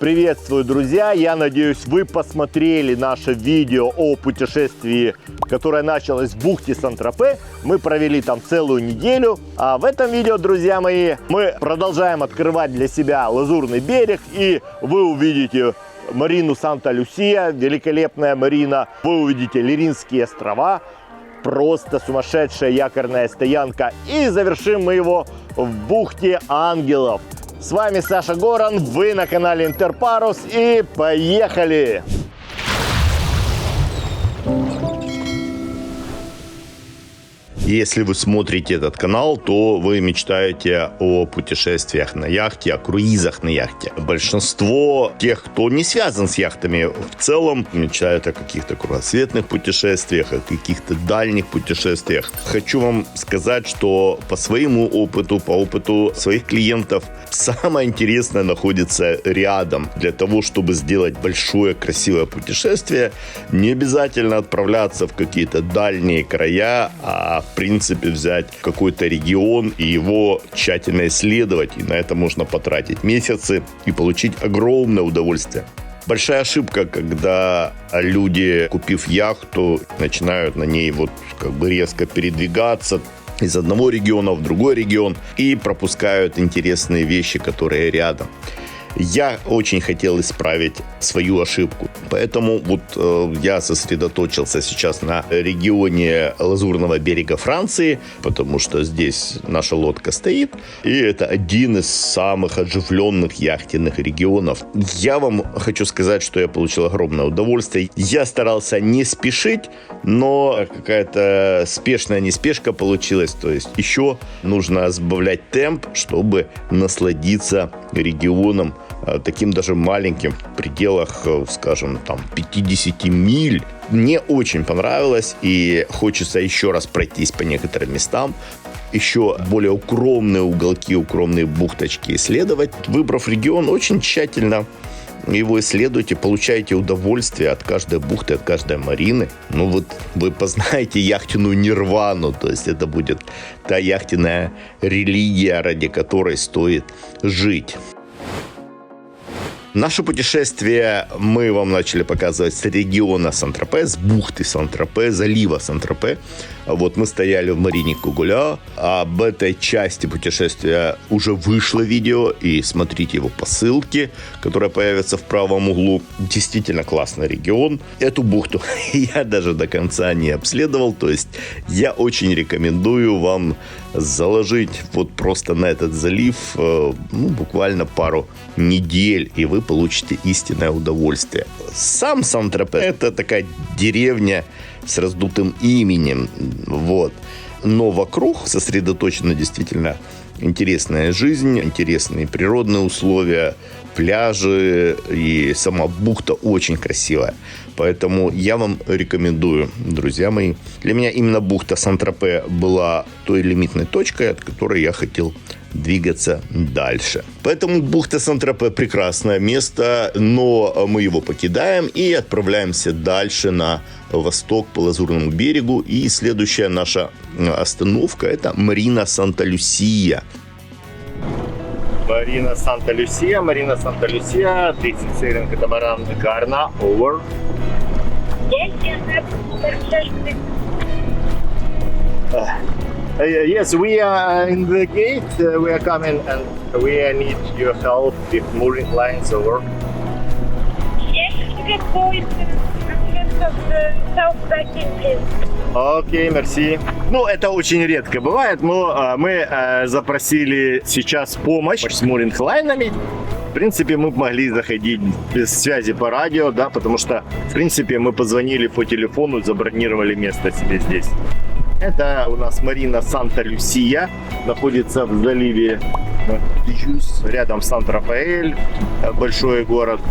Приветствую, друзья! Я надеюсь, вы посмотрели наше видео о путешествии, которое началось в бухте Сан-Тропе. Мы провели там целую неделю. А в этом видео, друзья мои, мы продолжаем открывать для себя Лазурный берег. И вы увидите марину Санта-Люсия, великолепная марина. Вы увидите Лиринские острова. Просто сумасшедшая якорная стоянка. И завершим мы его в бухте Ангелов. С вами Саша Горан, вы на канале Интерпарус, и поехали! Если вы смотрите этот канал, то вы мечтаете о путешествиях на яхте, о круизах на яхте. Большинство тех, кто не связан с яхтами в целом, мечтают о каких-то кругосветных путешествиях, о каких-то дальних путешествиях. Хочу вам сказать, что по своему опыту, по опыту своих клиентов, самое интересное находится рядом. Для того, чтобы сделать большое красивое путешествие, не обязательно отправляться в какие-то дальние края, а в принципе взять какой-то регион и его тщательно исследовать. И на это можно потратить месяцы и получить огромное удовольствие. Большая ошибка, когда люди, купив яхту, начинают на ней резко передвигаться из одного региона в другой регион и пропускают интересные вещи, которые рядом. Я очень хотел исправить свою ошибку, поэтому я сосредоточился сейчас на регионе Лазурного берега Франции, потому что здесь наша лодка стоит, и это один из самых оживленных яхтенных регионов. Я вам хочу сказать, что я получил огромное удовольствие. Я старался не спешить, но какая-то спешная неспешка получилась, то есть еще нужно сбавлять темп, чтобы насладиться регионом, таким даже маленьким, в пределах, скажем, 50 миль. Мне очень понравилось, и хочется еще раз пройтись по некоторым местам, еще более укромные уголки, укромные бухточки исследовать. Выбрав регион, очень тщательно его исследуйте, получаете удовольствие от каждой бухты, от каждой марины. Вы познаете яхтенную нирвану, то есть это будет та яхтенная религия, ради которой стоит жить. Наше путешествие мы вам начали показывать с региона Сан-Тропе, с бухты Сан-Тропе, залива Сан-Тропе. Мы стояли в марине Кугуля. Об этой части путешествия уже вышло видео, и смотрите его по ссылке, которая появится в правом углу. Действительно классный регион. Эту бухту я даже до конца не обследовал, то есть я очень рекомендую вам заложить просто на этот залив буквально пару недель, и вы получите истинное удовольствие. Сам Сан-Тропе — это такая деревня с раздутым именем, но вокруг сосредоточена действительно интересная жизнь, интересные природные условия, пляжи, и сама бухта очень красивая. Поэтому я вам рекомендую, друзья мои. Для меня именно бухта Сан-Тропе была той лимитной точкой, от которой я хотел двигаться дальше. Поэтому бухта Сан-Тропе — прекрасное место, но мы его покидаем и отправляемся дальше на восток по Лазурному берегу. И следующая наша остановка — это марина Санта-Люсия. Марина Санта-Люсия, 30 сейлинг катамаран Гарна, over. Yes, we are in the gate. We are coming, and we need your help with mooring lines over. Yes, you can go in front of the south backing gate. Окей, мерси. Это очень редко бывает, но мы запросили сейчас помощь с муринг-лайнами. В принципе, мы могли заходить без связи по радио, потому что, в принципе, мы позвонили по телефону, забронировали место себе здесь. Это у нас марина Санта-Люсия, находится в заливе Дюс, рядом с Сан-Рафаэль, большой город.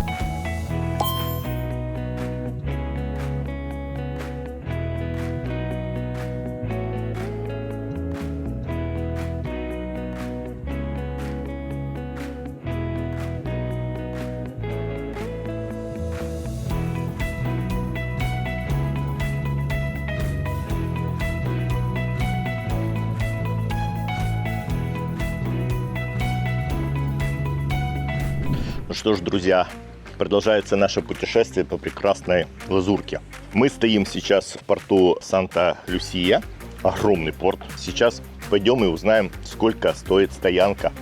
Что ж, друзья, продолжается наше путешествие по прекрасной лазурке. Мы стоим сейчас в порту Санта-Люсия, огромный порт. Сейчас пойдем и узнаем, сколько стоит стоянка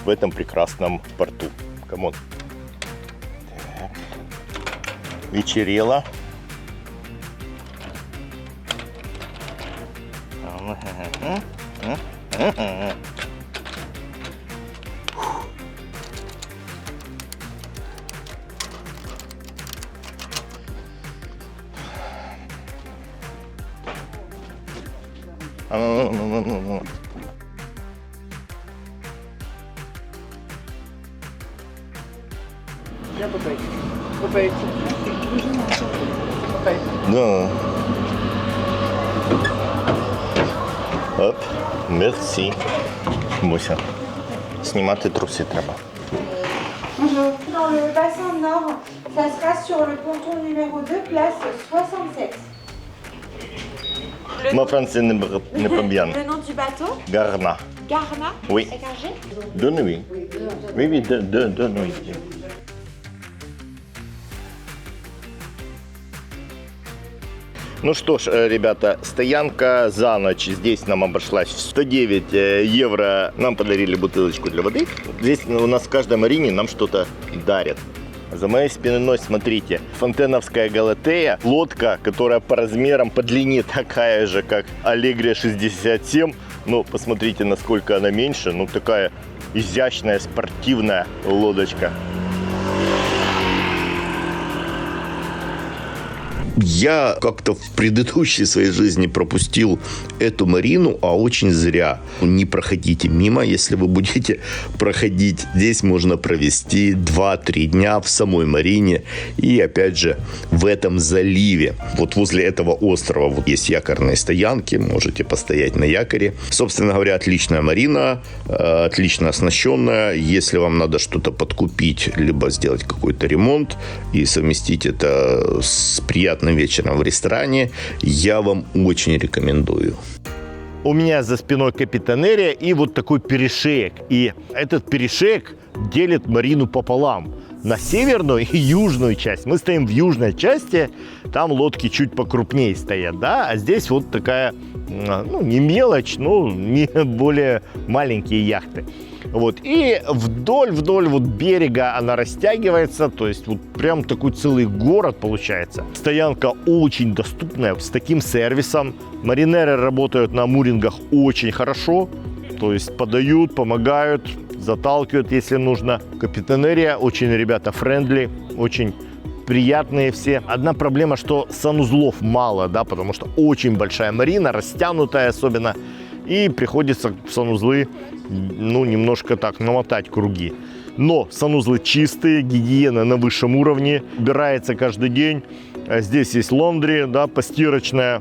в этом прекрасном порту. Камон. Так. Вечерело. Да. Оп, мерсі. Буся, знімати труси треба. Bonjour. Dans le bassin nord, ça sera sur le ponton numéro 2, place 67. Moi, français ne pas bien. Le nom du bateau? Garna. Garna? Oui. Avec un G? De nuit. Oui, de nuit. Ну что ж, ребята, стоянка за ночь здесь нам обошлась в 109 евро. Нам подарили бутылочку для воды. Здесь у нас в каждой марине нам что-то дарят. За моей спиной, смотрите, Фонтеновская Галатея. Лодка, которая по размерам, по длине такая же, как Алегрия 67. Но посмотрите, насколько она меньше. Ну, такая изящная, спортивная лодочка. Я как-то в предыдущей своей жизни пропустил эту марину, а очень зря. Не проходите мимо, если вы будете проходить. Здесь можно провести 2-3 дня в самой марине и, опять же, в этом заливе. Вот возле этого острова вот есть якорные стоянки, можете постоять на якоре. Собственно говоря, отличная марина, отлично оснащенная. Если вам надо что-то подкупить, либо сделать какой-то ремонт и совместить это с приятным вечером в ресторане, я вам очень рекомендую. У меня за спиной капитанерия и вот такой перешеек. И этот перешеек делит марину пополам. На северную и южную часть. Мы стоим в южной части, там лодки чуть покрупнее стоят, да, а здесь вот такая, ну, не мелочь, но не более маленькие яхты. Вот. И вдоль вот берега она растягивается, то есть вот прям такой целый город получается. Стоянка очень доступная, с таким сервисом. Маринеры работают на мурингах очень хорошо, то есть подают, помогают, заталкивают, если нужно. Капитанерия, очень ребята френдли, очень приятные все. Одна проблема, что санузлов мало, да, потому что очень большая марина, растянутая особенно, и приходится в санузлы, ну, немножко так намотать круги. Но санузлы чистые, гигиена на высшем уровне, убирается каждый день. Здесь есть лондри, да, постирочное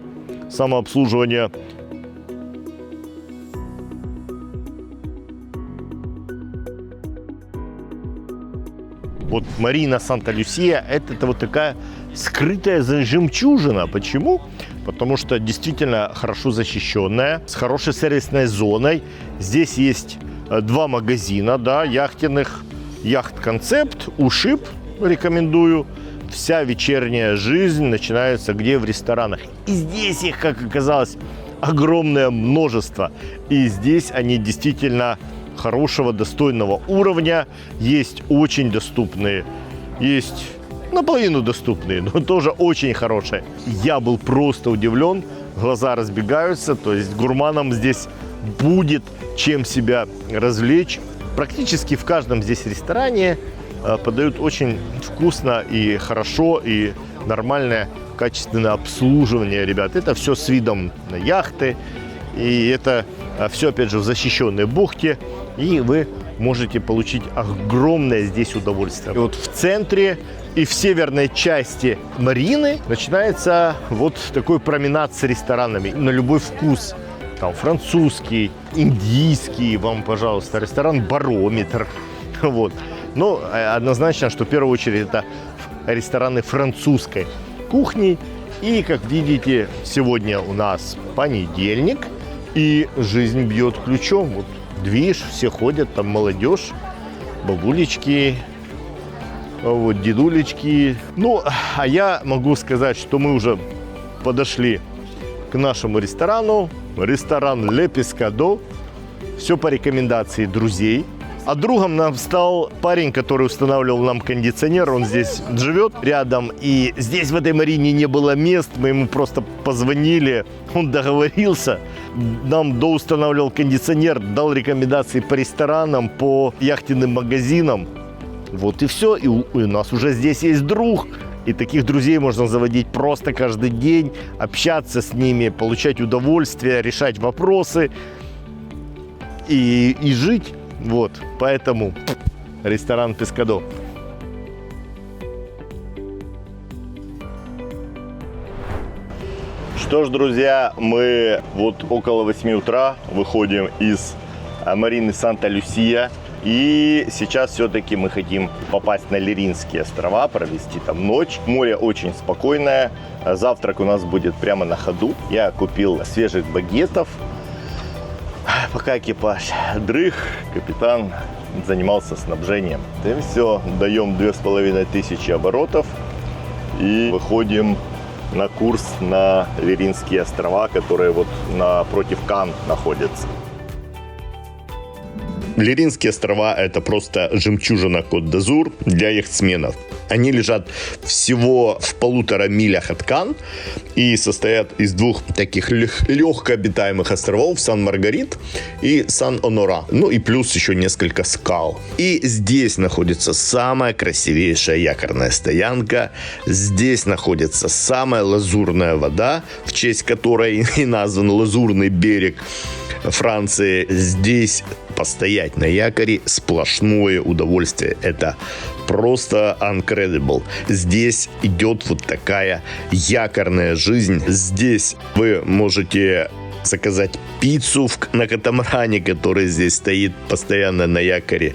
самообслуживание. Вот марина Санта-Люсия – это вот такая скрытая жемчужина. Почему? Потому что действительно хорошо защищенная, с хорошей сервисной зоной. Здесь есть 2 магазина, да, яхтенных. Яхт-концепт, Ушип рекомендую. Вся вечерняя жизнь начинается где? В ресторанах. И здесь их, как оказалось, огромное множество. И здесь они действительно хорошего, достойного уровня. Есть очень доступные, есть наполовину доступные, но тоже очень хорошие. Я был просто удивлен, глаза разбегаются, то есть гурманам здесь будет чем себя развлечь. Практически в каждом здесь ресторане подают очень вкусно и хорошо, и нормальное качественное обслуживание, ребят. Это все с видом на яхты, и это все, опять же, в защищенной бухте, и вы можете получить огромное здесь удовольствие. И вот в центре и в северной части марины начинается вот такой променад с ресторанами на любой вкус. Там французский, индийский, вам, пожалуйста, ресторан «Барометр». Вот. Но однозначно, что в первую очередь это рестораны французской кухни. И, как видите, сегодня у нас понедельник, и жизнь бьет ключом. Вот движ, все ходят, там молодежь, бабулечки, Вот дедулечки. Ну, а я могу сказать, что мы уже подошли к нашему ресторану. Ресторан Le Pescado. Все по рекомендации друзей. А другом нам стал парень, который устанавливал нам кондиционер. Он здесь живет рядом. И здесь в этой марине не было мест. Мы ему просто позвонили. Он договорился. Нам доустанавливал кондиционер. Дал рекомендации по ресторанам, по яхтенным магазинам. Вот и все. И у нас уже здесь есть друг. И таких друзей можно заводить просто каждый день. Общаться с ними, получать удовольствие, решать вопросы. И жить. Вот, поэтому ресторан Pescado. Что ж, друзья, мы вот около 8 утра выходим из марины Санта-Люсия. И сейчас все-таки мы хотим попасть на Лиринские острова, провести там ночь. Море очень спокойное. Завтрак у нас будет прямо на ходу. Я купил свежих багетов. Пока экипаж дрых, капитан занимался снабжением. И все, даем 2500 оборотов и выходим на курс на Лиринские острова, которые вот напротив Кан находятся. Лиринские острова – это просто жемчужина Кот-д'Азур для яхтсменов. Они лежат всего в 1,5 милях от Кан и состоят из двух таких легкообитаемых островов – Сан-Маргарит и Сан-Онора. Ну и плюс еще несколько скал. И здесь находится самая красивейшая якорная стоянка. Здесь находится самая лазурная вода, в честь которой и назван Лазурный берег Франции. Здесь постоять на якоре сплошное удовольствие. Это просто incredible. Здесь идет вот такая якорная жизнь. Здесь вы можете заказать пиццу на катамаране, который здесь стоит постоянно на якоре.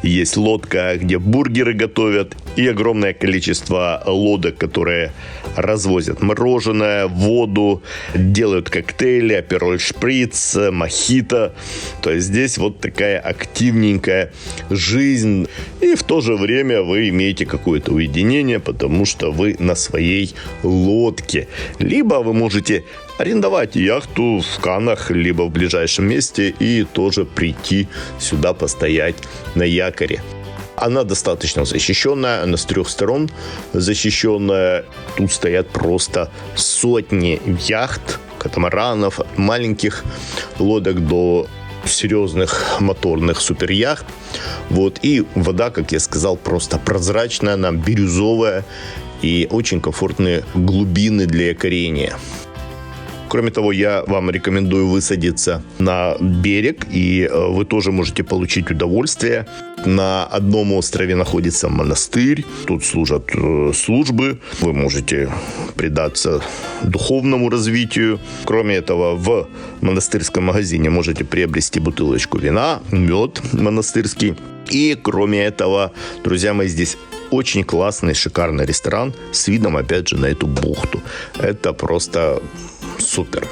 Есть лодка, где бургеры готовят, и огромное количество лодок, которые развозят мороженое, воду, делают коктейли, апероль шприц, мохито. То есть здесь вот такая активненькая жизнь. И в то же время вы имеете какое-то уединение, потому что вы на своей лодке. Либо вы можете арендовать яхту в Канах, либо в ближайшем месте и тоже прийти сюда постоять на якоре. Она достаточно защищенная, она с 3 сторон защищенная. Тут стоят просто сотни яхт, катамаранов, от маленьких лодок до серьезных моторных суперяхт. Вот. И вода, как я сказал, просто прозрачная, она бирюзовая и очень комфортные глубины для якорения. Кроме того, я вам рекомендую высадиться на берег, и вы тоже можете получить удовольствие. На одном острове находится монастырь, тут служат службы, вы можете предаться духовному развитию. Кроме этого, в монастырском магазине можете приобрести бутылочку вина, мед монастырский. И кроме этого, друзья мои, здесь очень классный, шикарный ресторан с видом, опять же, на эту бухту. Это просто супер.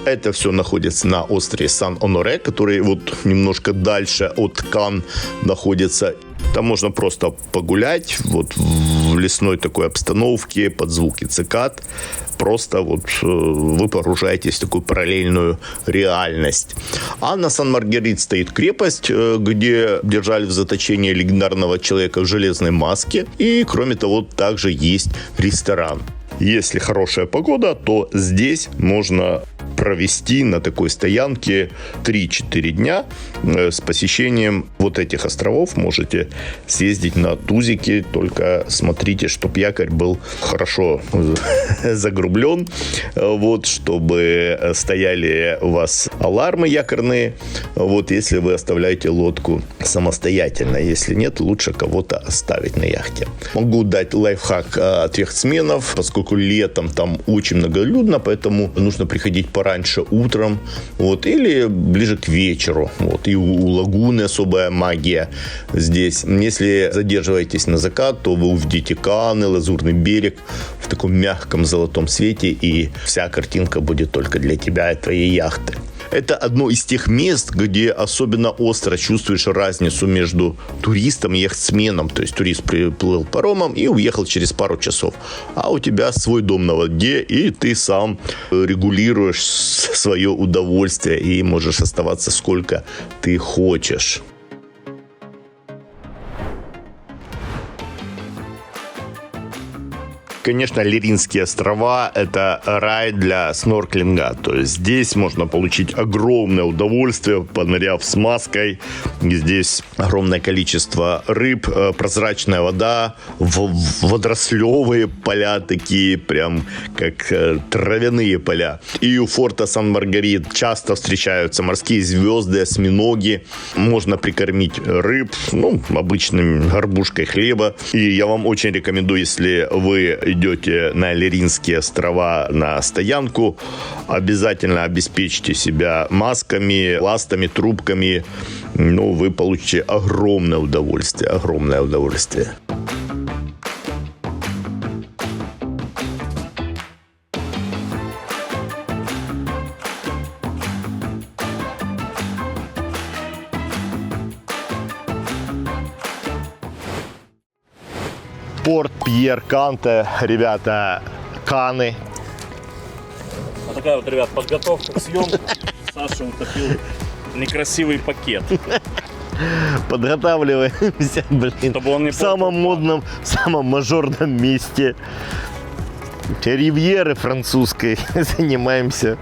Это все находится на острове Сан-Оноре, который вот немножко дальше от Кан находится. Там можно просто погулять вот в лесной такой обстановке под звуки цикад. Просто вот вы погружаетесь в такую параллельную реальность. А на Сан-Маргарит стоит крепость, где держали в заточении легендарного человека в железной маске. И, кроме того, также есть ресторан. Если хорошая погода, то здесь можно провести на такой стоянке 3-4 дня с посещением вот этих островов. Можете съездить на тузике, только смотрите, чтобы якорь был хорошо загрублен, вот, чтобы стояли у вас алармы якорные, вот, если вы оставляете лодку самостоятельно. Если нет, лучше кого-то оставить на яхте. Могу дать лайфхак от яхтсменов, поскольку летом там очень многолюдно, поэтому нужно приходить пораньше утром, вот, или ближе к вечеру. Вот. И у лагуны особая магия здесь. Если задерживаетесь на закат, то вы увидите Каны, Лазурный берег в таком мягком золотом свете, и вся картинка будет только для тебя и твоей яхты. Это одно из тех мест, где особенно остро чувствуешь разницу между туристом и яхтсменом. То есть турист приплыл паромом и уехал через пару часов. А у тебя свой дом на воде, и ты сам регулируешь свое удовольствие и можешь оставаться сколько ты хочешь. Конечно, Леринские острова – это рай для снорклинга. То есть здесь можно получить огромное удовольствие, поныряв с маской. Здесь огромное количество рыб, прозрачная вода, водорослевые поля такие, прям как травяные поля. И у форта Сан-Маргарит часто встречаются морские звезды, осьминоги. Можно прикормить рыб, обычной горбушкой хлеба. И я вам очень рекомендую, если вы идете на Леринские острова на стоянку, обязательно обеспечьте себя масками, ластами, трубками. Вы получите огромное удовольствие, огромное удовольствие. Порт Пьер-Канте, ребята, Каны. Вот такая вот, ребят, подготовка к съемке. Саша утопил некрасивый пакет. Подготавливаемся, Чтобы он не в самом модном, самом мажорном месте Ривьеры французской занимаемся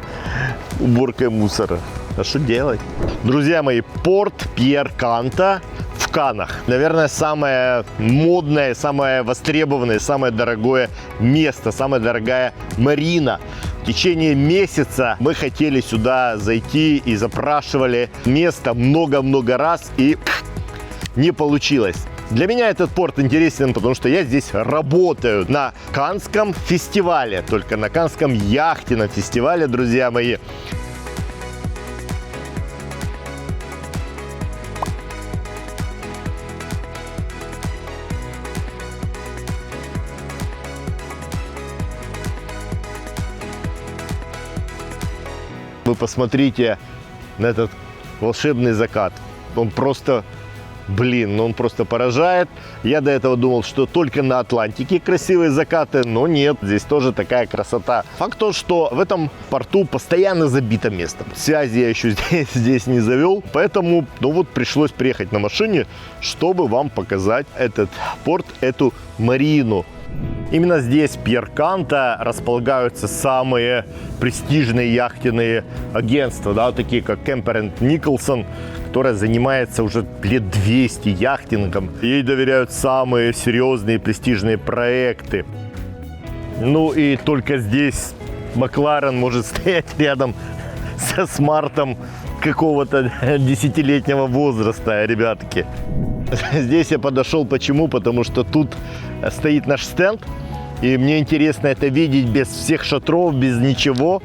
уборкой мусора. А что делать? Друзья мои, порт Пьер-Канте в Канах. Наверное, самое модное, самое востребованное, самое дорогое место, самая дорогая марина. В течение месяца мы хотели сюда зайти и запрашивали место много-много раз, и не получилось. Для меня этот порт интересен, потому что я здесь работаю на Каннском фестивале, только на Каннском яхтенном фестивале, друзья мои. Вы посмотрите на этот волшебный закат. Он просто, он просто поражает. Я до этого думал, что только на Атлантике красивые закаты, но нет, здесь тоже такая красота. Факт то, что в этом порту постоянно забито место. Связи я еще здесь не завел, поэтому, пришлось приехать на машине, чтобы вам показать этот порт, эту марину. Именно здесь, в Пьер-Канте, располагаются самые престижные яхтенные агентства, такие как Кемпер & Николсон, которая занимается уже лет 200 яхтингом. Ей доверяют самые серьезные престижные проекты. И только здесь Макларен может стоять рядом со Смартом какого-то 10-летнего возраста, ребятки. Здесь я подошел, почему? Потому что тут стоит наш стенд, и мне интересно это видеть без всех шатров, без ничего,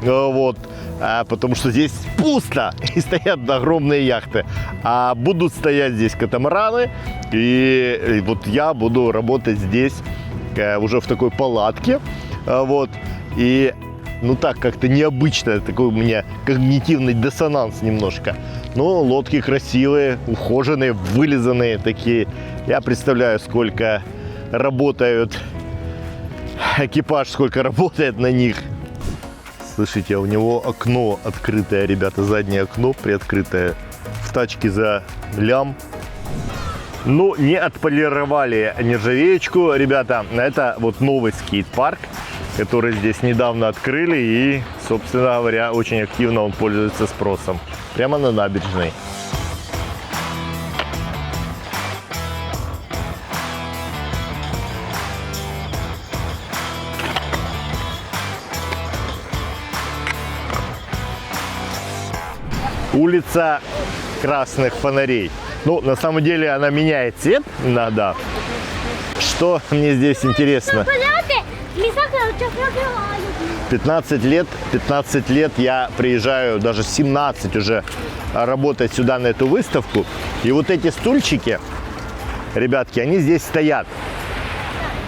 потому что здесь пусто, и стоят огромные яхты, а будут стоять здесь катамараны, и я буду работать здесь уже в такой палатке, и так как-то необычно, такой у меня когнитивный диссонанс немножко. Но лодки красивые, ухоженные, вылизанные такие. Я представляю, сколько работают экипаж, сколько работает на них. Слышите, у него окно открытое, ребята, заднее окно приоткрытое. В тачке за лям. Не отполировали нержавеечку, ребята. Это новый скейт-парк, который здесь недавно открыли, и, собственно говоря, очень активно он пользуется спросом. Прямо на набережной. Улица красных фонарей. На самом деле она меняет цвет иногда. Что мне здесь интересно? 15 лет я приезжаю, даже 17 уже, работать сюда на эту выставку. И эти стульчики, ребятки, они здесь стоят.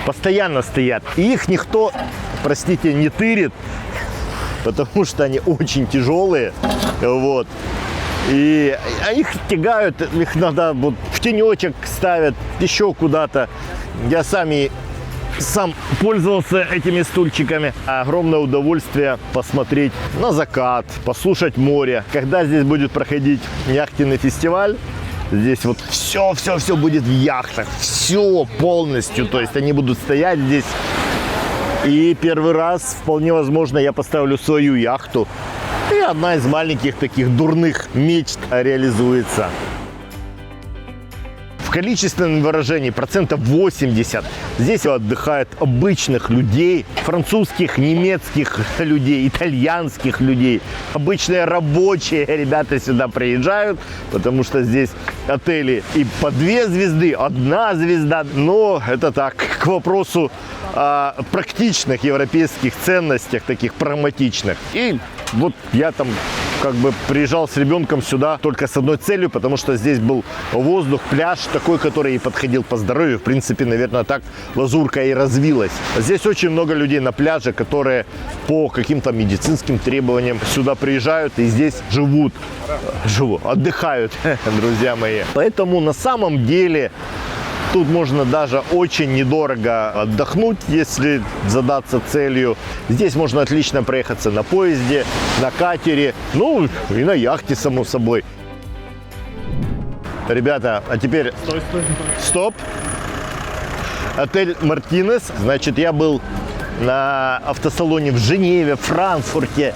Постоянно стоят. И их никто, простите, не тырит. потому что они очень тяжелые. Вот. И их тягают, их надо вот в тенечек ставят, еще куда-то. Я сам пользовался этими стульчиками. Огромное удовольствие посмотреть на закат, послушать море. Когда здесь будет проходить яхтенный фестиваль, здесь вот все будет в яхтах, все полностью. То есть они будут стоять здесь. И первый раз, вполне возможно, я поставлю свою яхту. И одна из маленьких таких дурных мечт реализуется. В количественном выражении 80% здесь отдыхают обычных людей, французских, немецких людей, итальянских людей. Обычные рабочие ребята сюда приезжают, потому что здесь отели и по 2 звезды, 1 звезда. Но это так, к вопросу о практичных европейских ценностях, таких прагматичных. И вот я там как бы приезжал с ребенком сюда только с одной целью, потому что здесь был воздух, пляж такой, который и подходил по здоровью. В принципе, наверное, так Лазурка и развилась. Здесь очень много людей на пляже, которые по каким-то медицинским требованиям сюда приезжают и здесь живут, отдыхают, друзья мои. Поэтому на самом деле тут можно даже очень недорого отдохнуть, если задаться целью. Здесь можно отлично проехаться на поезде, на катере, ну и на яхте, само собой. Ребята, а теперь стоп. Отель Мартинес. Значит, я был на автосалоне в Женеве, Франкфурте.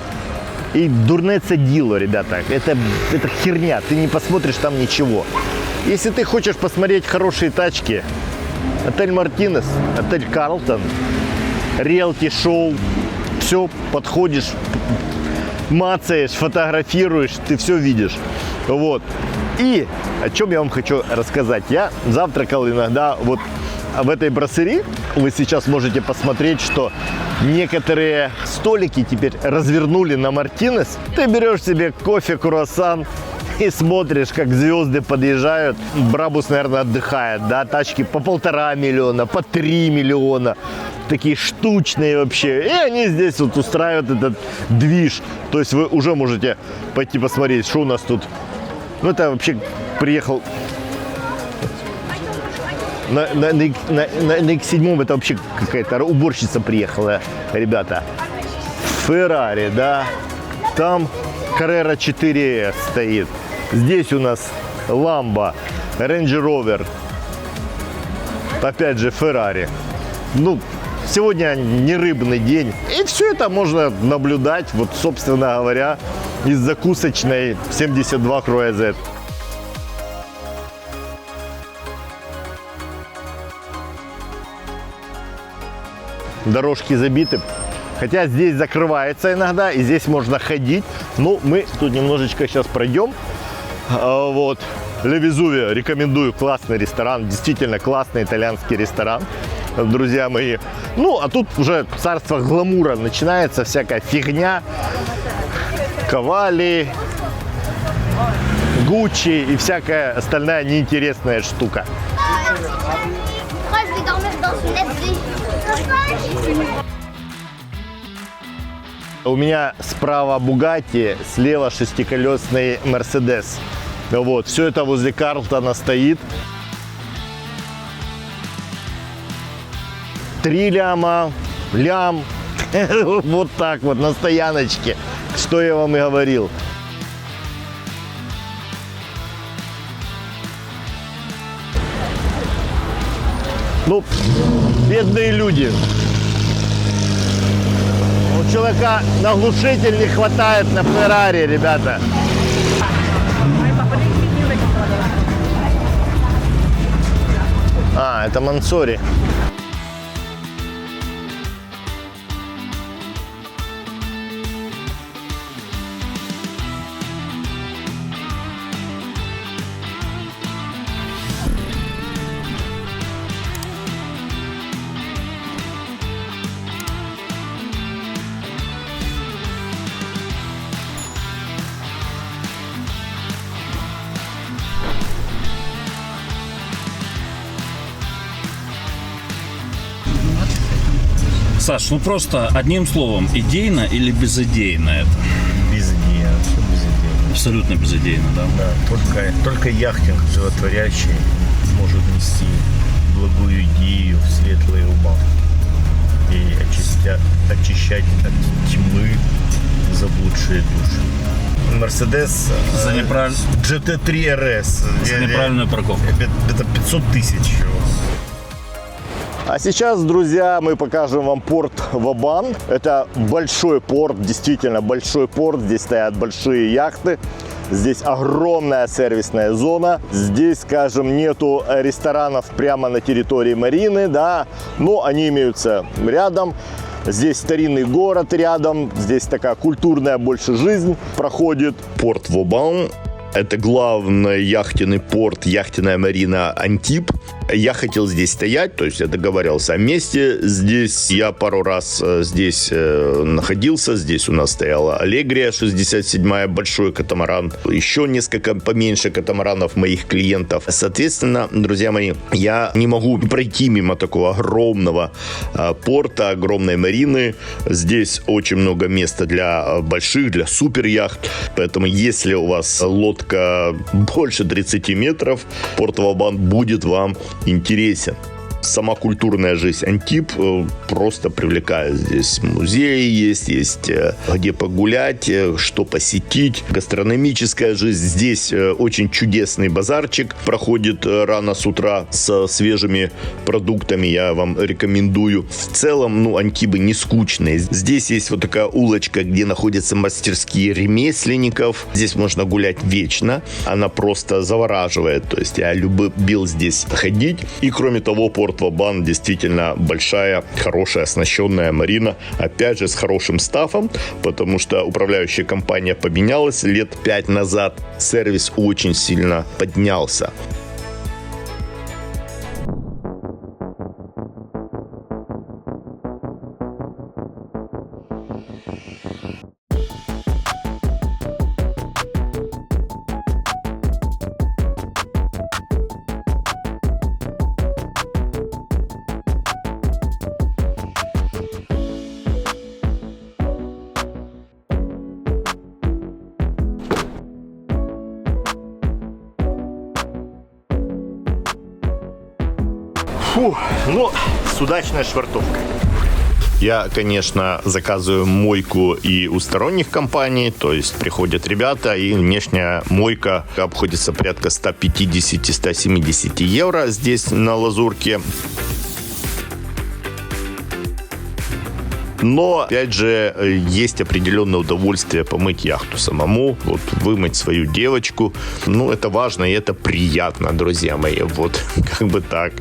И дурне це діло, ребята. Это херня, ты не посмотришь там ничего. Если ты хочешь посмотреть хорошие тачки, отель Мартинес, отель Карлтон, риэлти-шоу, все, подходишь, мацаешь, фотографируешь, ты все видишь. Вот. И о чем я вам хочу рассказать. Я завтракал иногда вот в этой брасserie. Вы сейчас можете посмотреть, что некоторые столики теперь развернули на Мартинес. Ты берешь себе кофе, круассан и смотришь, как звезды подъезжают. Брабус, наверное, отдыхает, да, тачки по 1,5 миллиона, по 3 миллиона. Такие штучные вообще. И они здесь вот устраивают этот движ. То есть вы уже можете пойти посмотреть, что у нас тут. Ну, это вообще приехал на X7, это вообще какая-то уборщица приехала, ребята. Феррари, да. Там Carrera 4S стоит. Здесь у нас Lambo, Range Rover. Опять же, Феррари. Ну, сегодня не рыбный день. И все это можно наблюдать, вот, собственно говоря, из закусочной 72 Croisette. Дорожки забиты. Хотя здесь закрывается иногда, и здесь можно ходить. Но мы тут немножечко сейчас пройдем. Вот. Ле Везувио рекомендую. Классный ресторан. Действительно классный итальянский ресторан, друзья мои. Ну, а тут уже царство гламура. Начинается всякая фигня. Кавали, Гуччи и всякая остальная неинтересная штука. У меня справа Бугатти, слева 6-колесный Мерседес. Вот, все это возле Карлтона стоит. 3 ляма, лям. Вот так вот, на стояночке. Что я вам и говорил. Ну, бедные люди. У человека на глушитель не хватает на Феррари, ребята. А, это Мансори. Саш, ну просто одним словом, идейно или безыдейно это? Безыдейно, все безыдейно. Абсолютно безыдейно, да? Да, только яхтинг животворящий может нести благую идею в светлые ума и очищать от тьмы заблудшие души. Мерседес За GT3 RS. За неправильную парковку. Это 500 тысяч. А сейчас, друзья, мы покажем вам порт Вабан. Это большой порт, действительно большой порт. Здесь стоят большие яхты. Здесь огромная сервисная зона. Здесь, скажем, нету ресторанов прямо на территории марины, да, но они имеются рядом. Здесь старинный город рядом. Здесь такая культурная больше жизнь проходит. Порт Вабан. Это главный яхтенный порт, яхтенная марина Антиб. Я хотел здесь стоять, то есть я договаривался о месте. Здесь я пару раз здесь находился. Здесь у нас стояла Алегрия 67-я, большой катамаран. Еще несколько поменьше катамаранов моих клиентов. Соответственно, друзья мои, я не могу пройти мимо такого огромного порта, огромной марины. Здесь очень много места для больших, для супер яхт. Поэтому если у вас лодка больше 30 метров, порт Вабан будет вам интересен. Сама культурная жизнь Антиб просто привлекает. Здесь музеи есть где погулять, что посетить. Гастрономическая жизнь. Здесь очень чудесный базарчик проходит рано с утра со свежими продуктами. Я вам рекомендую. В целом, Антибы не скучные. Здесь есть вот такая улочка, где находятся мастерские ремесленников. Здесь можно гулять вечно. Она просто завораживает. То есть я любил здесь ходить. И кроме того, порт Вабан действительно большая, хорошая, оснащенная марина. Опять же, с хорошим стафом, потому что управляющая компания поменялась лет 5 назад. Сервис очень сильно поднялся. С удачной швартовкой. Я, конечно, заказываю мойку и у сторонних компаний, то есть приходят ребята, и внешняя мойка обходится порядка 150-170 евро здесь на Лазурке. Но, опять же, есть определенное удовольствие помыть яхту самому, вот вымыть свою девочку. Это важно и это приятно, друзья мои, вот как бы так.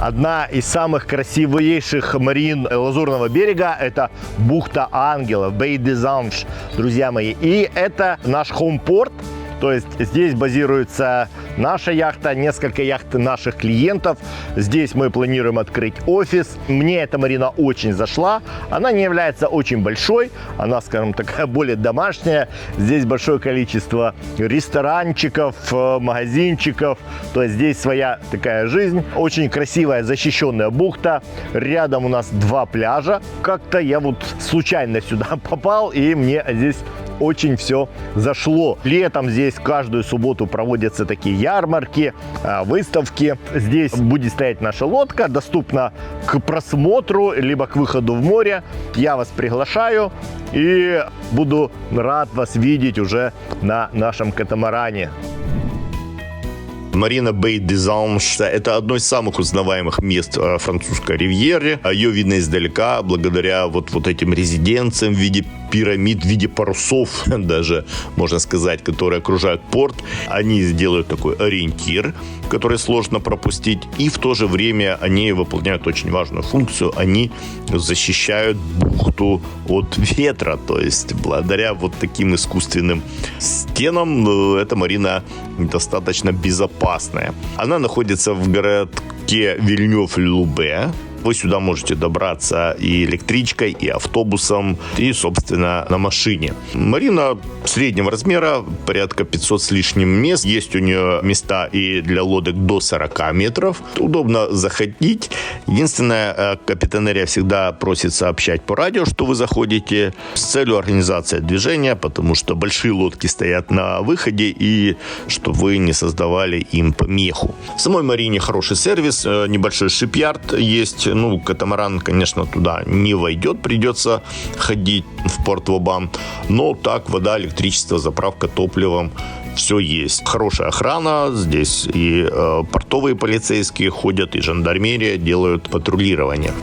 Одна из самых красивейших марин Лазурного берега – это бухта Ангелов, Бей де Занж, друзья мои. И это наш хоум-порт, то есть здесь базируется наша яхта, несколько яхт наших клиентов. Здесь мы планируем открыть офис. Мне эта марина очень зашла. Она не является очень большой, она, скажем, такая более домашняя. Здесь большое количество ресторанчиков, магазинчиков. То есть здесь своя такая жизнь. Очень красивая защищенная бухта. Рядом у нас 2 пляжа. Как-то я вот случайно сюда попал, и мне здесь очень все зашло. Летом здесь каждую субботу проводятся такие ярмарки, выставки. Здесь будет стоять наша лодка, доступна к просмотру, либо к выходу в море. Я вас приглашаю и буду рад вас видеть уже на нашем катамаране. Марина Бей де Занж – это одно из самых узнаваемых мест французской ривьеры. Ее видно издалека благодаря вот этим резиденциям в виде пирамид, в виде парусов даже, можно сказать, которые окружают порт. Они сделают такой ориентир, который сложно пропустить. И в то же время они выполняют очень важную функцию. Они защищают бухту от ветра. То есть благодаря вот таким искусственным стенам эта марина достаточно безопасная. Она находится в городке Вильнёв-Лубе. Вы сюда можете добраться и электричкой, и автобусом, и, собственно, на машине. Марина среднего размера, порядка 500 с лишним мест. Есть у нее места и для лодок до 40 метров. Удобно заходить. Единственное, капитанерия всегда просит сообщать по радио, что вы заходите, с целью организации движения, потому что большие лодки стоят на выходе, и что вы не создавали им помеху. В самой Марине хороший сервис, небольшой шипьярд есть. Ну, катамаран, конечно, туда не войдет, придется ходить в порт Вобан. Но так, вода, электричество, заправка топливом, все есть. Хорошая охрана, здесь и портовые полицейские ходят, и жандармерия делают патрулирование.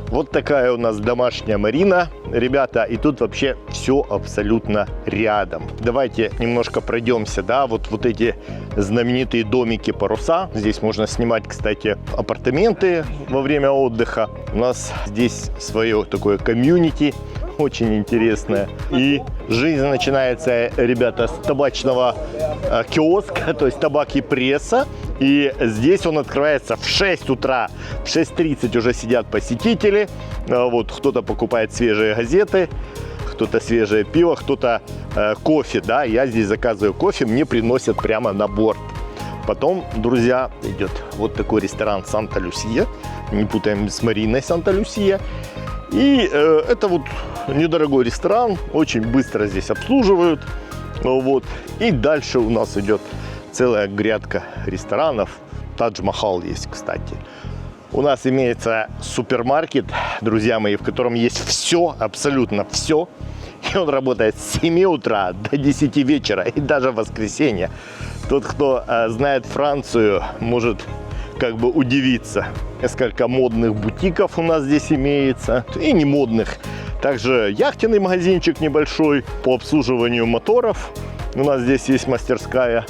Вот такая у нас домашняя марина, ребята, и тут вообще все абсолютно рядом. Давайте немножко пройдемся, да, вот эти знаменитые домики паруса. Здесь можно снимать, кстати, апартаменты во время отдыха. У нас здесь свое такое комьюнити, очень интересное. И жизнь начинается, ребята, с табачного киоска, то есть табак и пресса. И здесь он открывается в 6 утра. В 6:30 уже сидят посетители. Вот кто-то покупает свежие газеты, кто-то свежее пиво, кто-то кофе. Да, я здесь заказываю кофе, мне приносят прямо на борт. Потом, друзья, идет вот такой ресторан Санта-Люсия. Не путаем с Мариной Санта-Люсия. И это вот недорогой ресторан, очень быстро здесь обслуживают. Вот. И дальше у нас идет целая грядка ресторанов. Тадж-Махал есть, кстати. У нас имеется супермаркет, друзья мои, в котором есть все, абсолютно все. И он работает с 7 утра до 10 вечера и даже в воскресенье. Тот, кто знает Францию, может как бы удивиться. Несколько модных бутиков у нас здесь имеется, и не модных. Также яхтенный магазинчик небольшой по обслуживанию моторов. У нас здесь есть мастерская,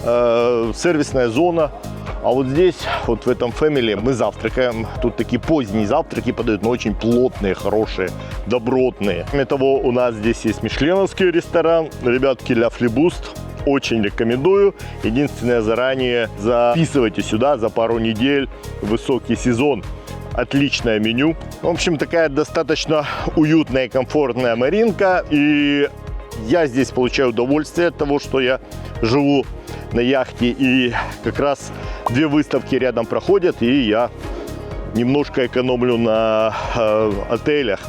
сервисная зона. А вот здесь, вот в этом Family, мы завтракаем. Тут такие поздние завтраки подают, но очень плотные, хорошие, добротные. Кроме того, у нас здесь есть мишленовский ресторан. Ребятки, Ля Флибуст. Очень рекомендую. Единственное, заранее записывайте сюда за пару недель. Высокий сезон. Отличное меню. В общем, такая достаточно уютная и комфортная маринка. И я здесь получаю удовольствие от того, что я живу на яхте. И как раз 2 выставки рядом проходят. И я немножко экономлю на отелях.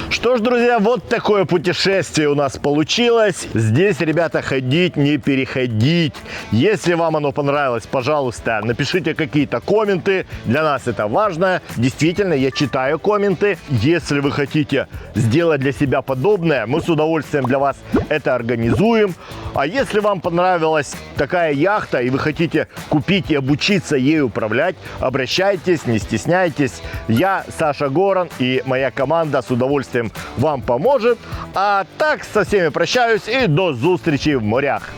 Что ж, друзья, вот такое путешествие у нас получилось. Здесь, ребята, ходить, не переходить. Если вам оно понравилось, пожалуйста, напишите какие-то комменты. Для нас это важно. Действительно, я читаю комменты. Если вы хотите сделать для себя подобное, мы с удовольствием для вас это организуем. А если вам понравилась такая яхта, и вы хотите купить и обучиться ей управлять, обращайтесь, не стесняйтесь. Я, Саша Горан, и моя команда с удовольствием вам поможет. А так, со всеми прощаюсь и до встречи в морях.